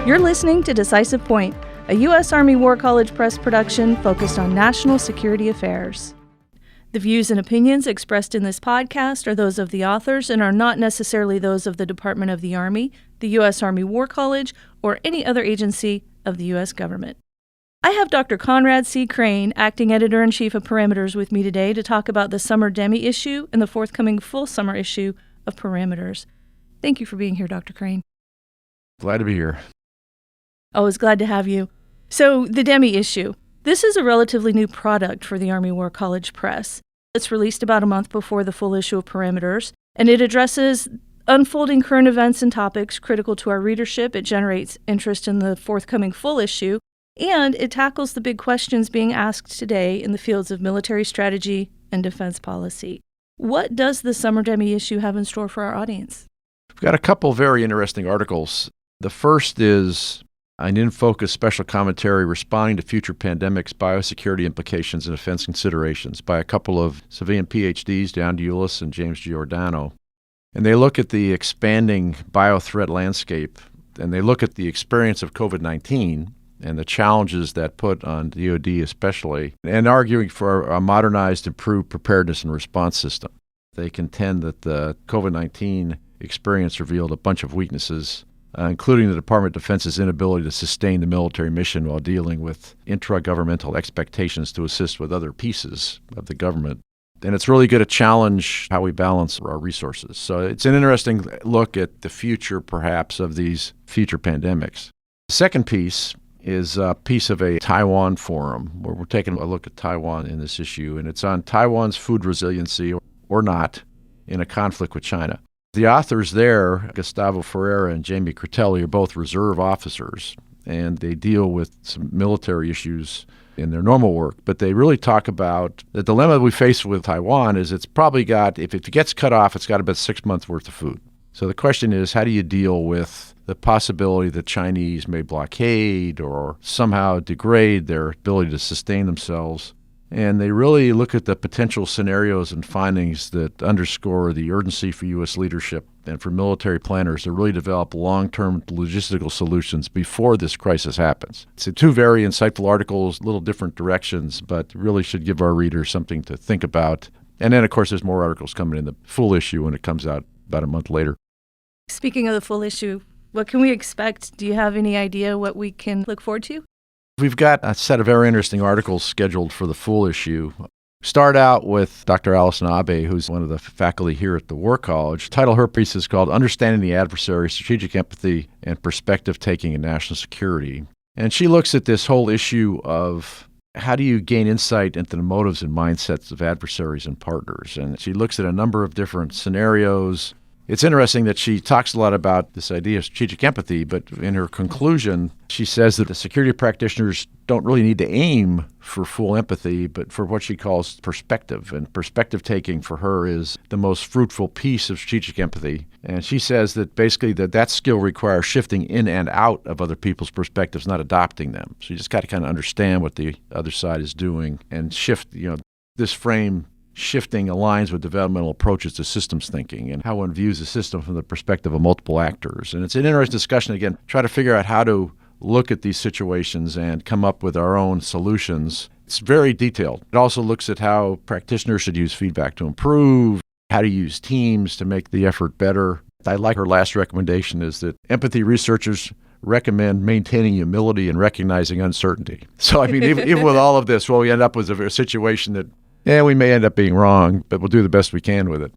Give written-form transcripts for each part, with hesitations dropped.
You're listening to Decisive Point, a U.S. Army War College Press production focused on national security affairs. The views and opinions expressed in this podcast are those of the authors and are not necessarily those of the Department of the Army, the U.S. Army War College, or any other agency of the U.S. government. I have Dr. Conrad C. Crane, Acting Editor-in-Chief of Parameters, with me today to talk about the summer demi-issue and the forthcoming full summer issue of Parameters. Thank you for being here, Dr. Crane. Glad to be here. Always glad to have you. So, the demi-issue. This is a relatively new product for the Army War College Press. It's released about a month before the full issue of Parameters, and it addresses unfolding current events and topics critical to our readership. It generates interest in the forthcoming full issue, and it tackles the big questions being asked today in the fields of military strategy and defense policy. What does the summer demi-issue have in store for our audience? We've got a couple very interesting articles. The first is an in-focus special commentary responding to future pandemics, biosecurity implications, and defense considerations by a couple of civilian PhDs, Dan Deulis and James Giordano. And they look at the expanding biothreat landscape, and they look at the experience of COVID-19 and the challenges that put on DoD especially, and arguing for a modernized, improved preparedness and response system. They contend that the COVID-19 experience revealed a bunch of weaknesses, including the Department of Defense's inability to sustain the military mission while dealing with intra-governmental expectations to assist with other pieces of the government. And it's really going to challenge how we balance our resources. So it's an interesting look at the future, perhaps, of these future pandemics. The second piece is a piece of a Taiwan forum, where we're taking a look at Taiwan in this issue, and it's on Taiwan's food resiliency or not in a conflict with China. The authors there, Gustavo Ferreira and Jamie Critelli, are both reserve officers, and they deal with some military issues in their normal work. But they really talk about the dilemma we face with Taiwan is it's probably got, if it gets cut off, it's got about 6 months worth of food. So the question is, how do you deal with the possibility that Chinese may blockade or somehow degrade their ability to sustain themselves? And they really look at the potential scenarios and findings that underscore the urgency for U.S. leadership and for military planners to really develop long-term logistical solutions before this crisis happens. It's two very insightful articles, little different directions, but really should give our readers something to think about. And then, of course, there's more articles coming in the full issue when it comes out about a month later. Speaking of the full issue, what can we expect? Do you have any idea what we can look forward to? We've got a set of very interesting articles scheduled for the full issue. Start out with Dr. Allison Abe, who's one of the faculty here at the War College. The title of her piece is called Understanding the Adversary, Strategic Empathy, and Perspective Taking in National Security. And she looks at this whole issue of how do you gain insight into the motives and mindsets of adversaries and partners. And she looks at a number of different scenarios. It's interesting that she talks a lot about this idea of strategic empathy, but in her conclusion, she says that the security practitioners don't really need to aim for full empathy, but for what she calls perspective. And perspective taking for her is the most fruitful piece of strategic empathy. And she says that basically that skill requires shifting in and out of other people's perspectives, not adopting them. So you just got to kind of understand what the other side is doing and shift, this frame shifting aligns with developmental approaches to systems thinking and how one views the system from the perspective of multiple actors. And it's an interesting discussion, again, try to figure out how to look at these situations and come up with our own solutions. It's very detailed. It also looks at how practitioners should use feedback to improve, how to use teams to make the effort better. I like her last recommendation is that empathy researchers recommend maintaining humility and recognizing uncertainty. So, I mean, even with all of this, we end up with a situation that we may end up being wrong, but we'll do the best we can with it.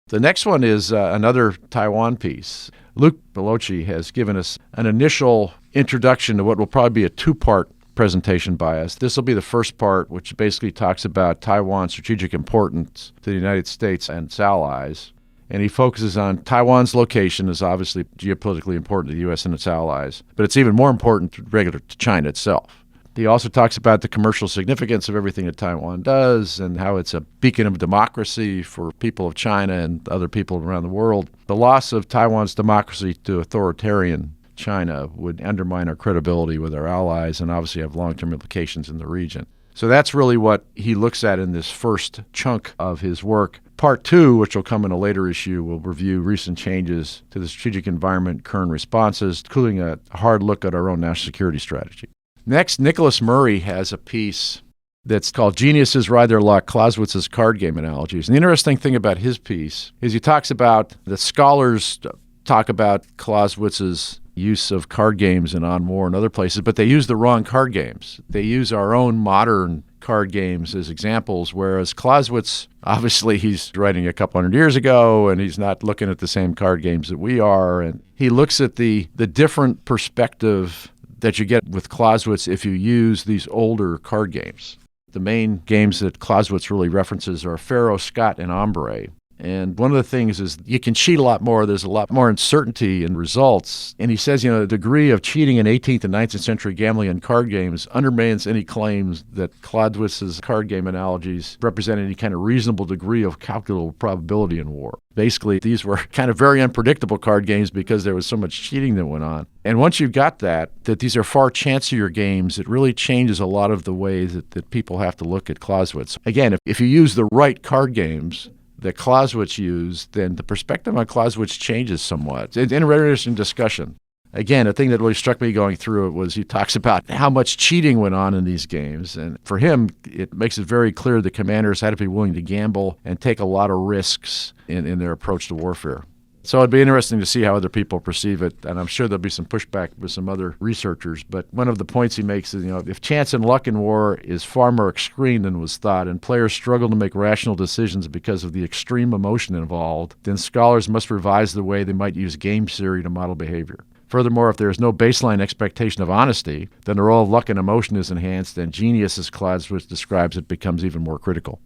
The next one is another Taiwan piece. Luke Belloci has given us an initial introduction to what will probably be a two-part presentation by us. This will be the first part, which basically talks about Taiwan's strategic importance to the United States and its allies. And he focuses on Taiwan's location is obviously geopolitically important to the U.S. and its allies, but it's even more important to China itself. He also talks about the commercial significance of everything that Taiwan does and how it's a beacon of democracy for people of China and other people around the world. The loss of Taiwan's democracy to authoritarian China would undermine our credibility with our allies and obviously have long-term implications in the region. So that's really what he looks at in this first chunk of his work. Part 2, which will come in a later issue, will review recent changes to the strategic environment, current responses, including a hard look at our own national security strategy. Next, Nicholas Murray has a piece that's called Geniuses Ride Their Luck, Clausewitz's Card Game Analogies. And the interesting thing about his piece is he talks about, the scholars talk about Clausewitz's use of card games in On War and other places, but they use the wrong card games. They use our own modern card games as examples, whereas Clausewitz, obviously he's writing a couple hundred years ago, and he's not looking at the same card games that we are. And he looks at the different perspective that you get with Clausewitz if you use these older card games. The main games that Clausewitz really references are Pharaoh, Scott, and Ombre. And one of the things is you can cheat a lot more. There's a lot more uncertainty in results. And he says, the degree of cheating in 18th and 19th century gambling and card games undermines any claims that Clausewitz's card game analogies represent any kind of reasonable degree of calculable probability in war. Basically, these were kind of very unpredictable card games because there was so much cheating that went on. And once you've got that these are far chancier games, it really changes a lot of the way that people have to look at Clausewitz. Again, if you use the right card games that Clausewitz used, then the perspective on Clausewitz changes somewhat. It's an interesting discussion. Again, a thing that really struck me going through it was he talks about how much cheating went on in these games. And for him, it makes it very clear the commanders had to be willing to gamble and take a lot of risks in their approach to warfare. So it'd be interesting to see how other people perceive it, and I'm sure there'll be some pushback with some other researchers. But one of the points he makes is, if chance and luck in war is far more extreme than was thought, and players struggle to make rational decisions because of the extreme emotion involved, then scholars must revise the way they might use game theory to model behavior. Furthermore, if there is no baseline expectation of honesty, then the role of luck and emotion is enhanced, and genius, as Clausewitz describes it, becomes even more critical.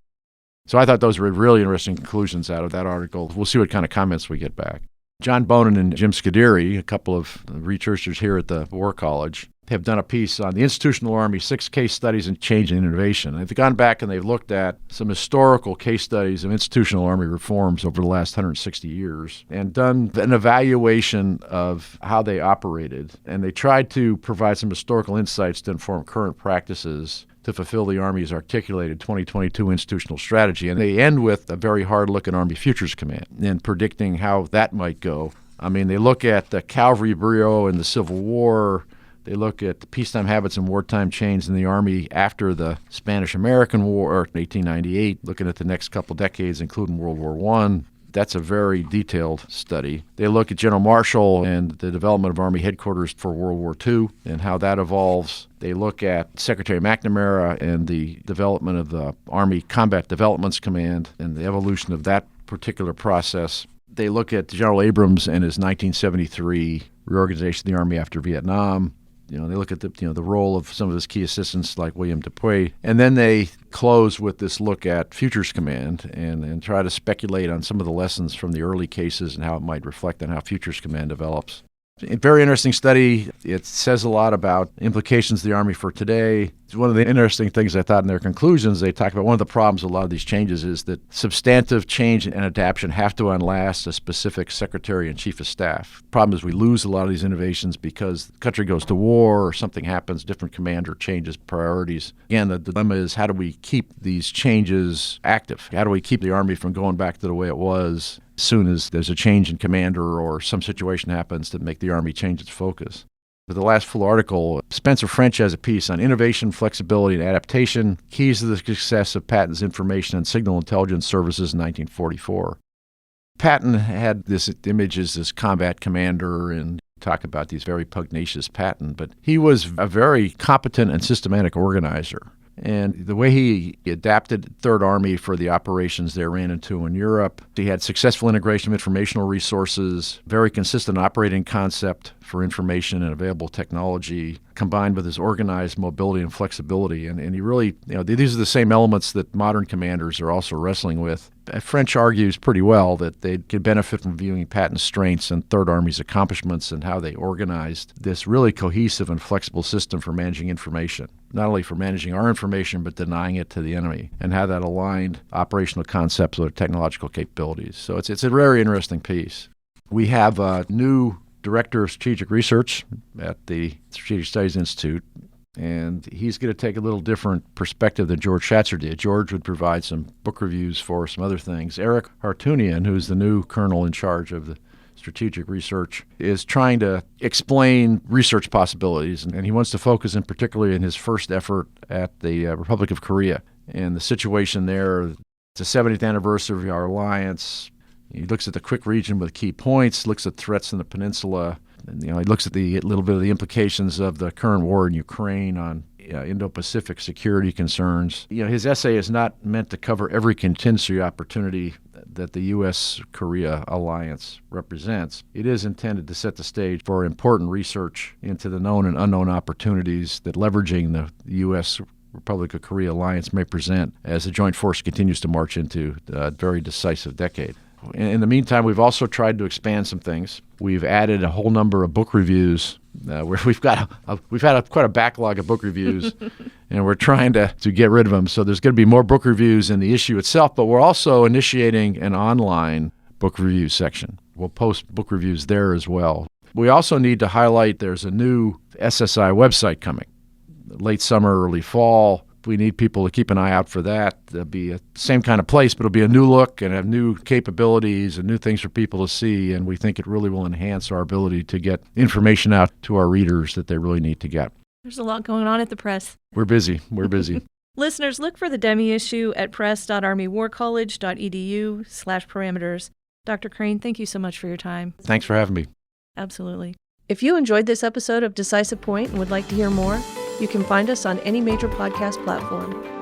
So I thought those were really interesting conclusions out of that article. We'll see what kind of comments we get back. John Bonin and Jim Scuderi, a couple of researchers here at the War College, have done a piece on the institutional Army, 6 case studies in change and innovation. They've gone back and they've looked at some historical case studies of institutional Army reforms over the last 160 years and done an evaluation of how they operated. And they tried to provide some historical insights to inform current practices to fulfill the Army's articulated 2022 institutional strategy. And they end with a very hard look at Army Futures Command and predicting how that might go. I mean, they look at the Cavalry Bureau in the Civil War. They look at the peacetime habits and wartime change in the Army after the Spanish-American War, 1898, looking at the next couple decades, including World War I. That's a very detailed study. They look at General Marshall and the development of Army headquarters for World War II and how that evolves. They look at Secretary McNamara and the development of the Army Combat Developments Command and the evolution of that particular process. They look at General Abrams and his 1973 reorganization of the Army after Vietnam. They look at the role of some of his key assistants like William Dupuy. And then they close with this look at Futures Command and try to speculate on some of the lessons from the early cases and how it might reflect on how Futures Command develops. A very interesting study. It says a lot about implications of the Army for today. One of the interesting things I thought in their conclusions, they talk about one of the problems with a lot of these changes is that substantive change and adaptation have to outlast a specific secretary and chief of staff. The problem is we lose a lot of these innovations because the country goes to war or something happens, different commander changes priorities. Again, the dilemma is how do we keep these changes active? How do we keep the Army from going back to the way it was as soon as there's a change in commander or some situation happens to make the Army change its focus? For the last full article, Spencer French has a piece on innovation, flexibility, and adaptation, keys to the success of Patton's information and signal intelligence services in 1944. Patton had this image as this combat commander and talk about these very pugnacious Patton, but he was a very competent and systematic organizer. And the way he adapted Third Army for the operations they ran into in Europe, he had successful integration of informational resources, very consistent operating concept for information and available technology, combined with his organized mobility and flexibility. And he really, these are the same elements that modern commanders are also wrestling with. French argues pretty well that they could benefit from viewing Patton's strengths and Third Army's accomplishments and how they organized this really cohesive and flexible system for managing information, not only for managing our information, but denying it to the enemy, and how that aligned operational concepts with technological capabilities. So it's a very interesting piece. We have a new Director of Strategic Research at the Strategic Studies Institute, And he's going to take a little different perspective than George Schatzer did. George would provide some book reviews for some other things. Eric Hartunian, who's the new colonel in charge of the strategic research, is trying to explain research possibilities. And he wants to focus in particularly in his first effort at the Republic of Korea and the situation there. It's the 70th anniversary of our alliance. He looks at the quick region with key points, looks at threats in the peninsula. And, he looks at the little bit of the implications of the current war in Ukraine on Indo-Pacific security concerns. His essay is not meant to cover every contingency opportunity that the U.S.-Korea alliance represents. It is intended to set the stage for important research into the known and unknown opportunities that leveraging the U.S. Republic of Korea alliance may present as the joint force continues to march into a very decisive decade. In the meantime, we've also tried to expand some things. We've added a whole number of book reviews where we've had quite a backlog of book reviews, and we're trying to get rid of them. So there's going to be more book reviews in the issue itself, but we're also initiating an online book review section. We'll post book reviews there as well. We also need to highlight there's a new SSI website coming, late summer, early fall. We need people to keep an eye out for that. There'll be the same kind of place, but it'll be a new look and have new capabilities and new things for people to see, and we think it really will enhance our ability to get information out to our readers that they really need to get. There's a lot going on at the press. We're busy. Listeners, look for the demi-issue at press.armywarcollege.edu/parameters. Dr. Crane, thank you so much for your time. Thanks for having me. Absolutely. If you enjoyed this episode of Decisive Point and would like to hear more, you can find us on any major podcast platform.